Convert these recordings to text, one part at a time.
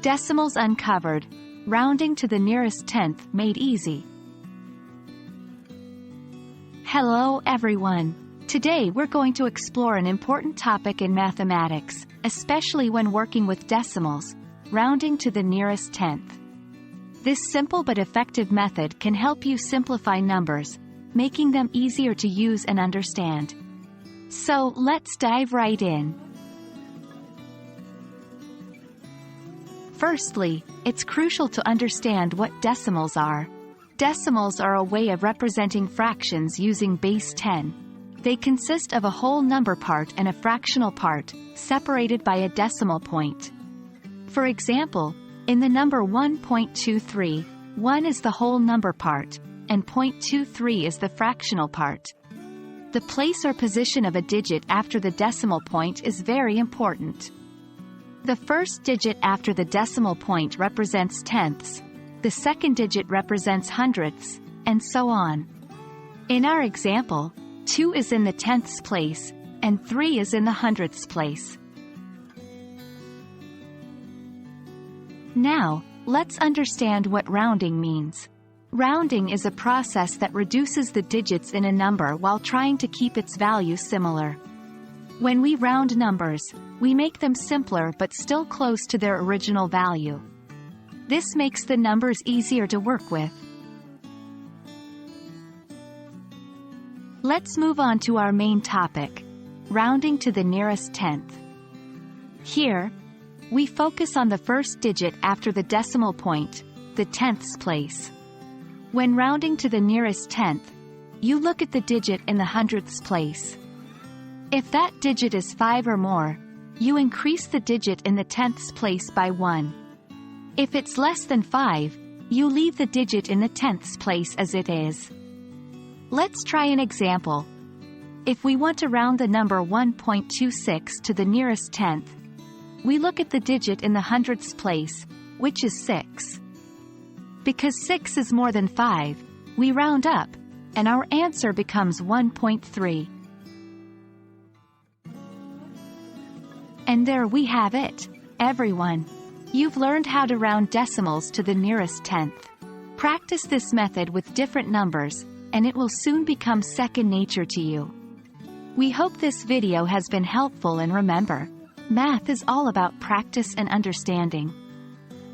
Decimals uncovered. Rounding to the nearest tenth made easy. Hello everyone. Today we're going to explore an important topic in mathematics, especially when working with decimals, rounding to the nearest tenth. This simple but effective method can help you simplify numbers, making them easier to use and understand. So let's dive right in. Firstly, it's crucial to understand what decimals are. Decimals are a way of representing fractions using base 10. They consist of a whole number part and a fractional part, separated by a decimal point. For example, in the number 1.23, 1 is the whole number part, and 0.23 is the fractional part. The place or position of a digit after the decimal point is very important. The first digit after the decimal point represents tenths, the second digit represents hundredths, and so on. In our example, 2 is in the tenths place, and 3 is in the hundredths place. Now, let's understand what rounding means. Rounding is a process that reduces the digits in a number while trying to keep its value similar. When we round numbers, we make them simpler but still close to their original value. This makes the numbers easier to work with. Let's move on to our main topic, rounding to the nearest tenth. Here, we focus on the first digit after the decimal point, the tenths place. When rounding to the nearest tenth, you look at the digit in the hundredths place. If that digit is 5 or more, you increase the digit in the tenths place by 1. If it's less than 5, you leave the digit in the tenths place as it is. Let's try an example. If we want to round the number 1.26 to the nearest tenth, we look at the digit in the hundredths place, which is 6. Because 6 is more than 5, we round up, and our answer becomes 1.3. And there we have it, everyone. You've learned how to round decimals to the nearest tenth. Practice this method with different numbers, and it will soon become second nature to you. We hope this video has been helpful, and remember, math is all about practice and understanding.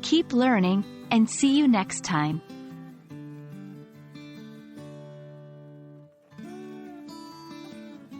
Keep learning, and see you next time.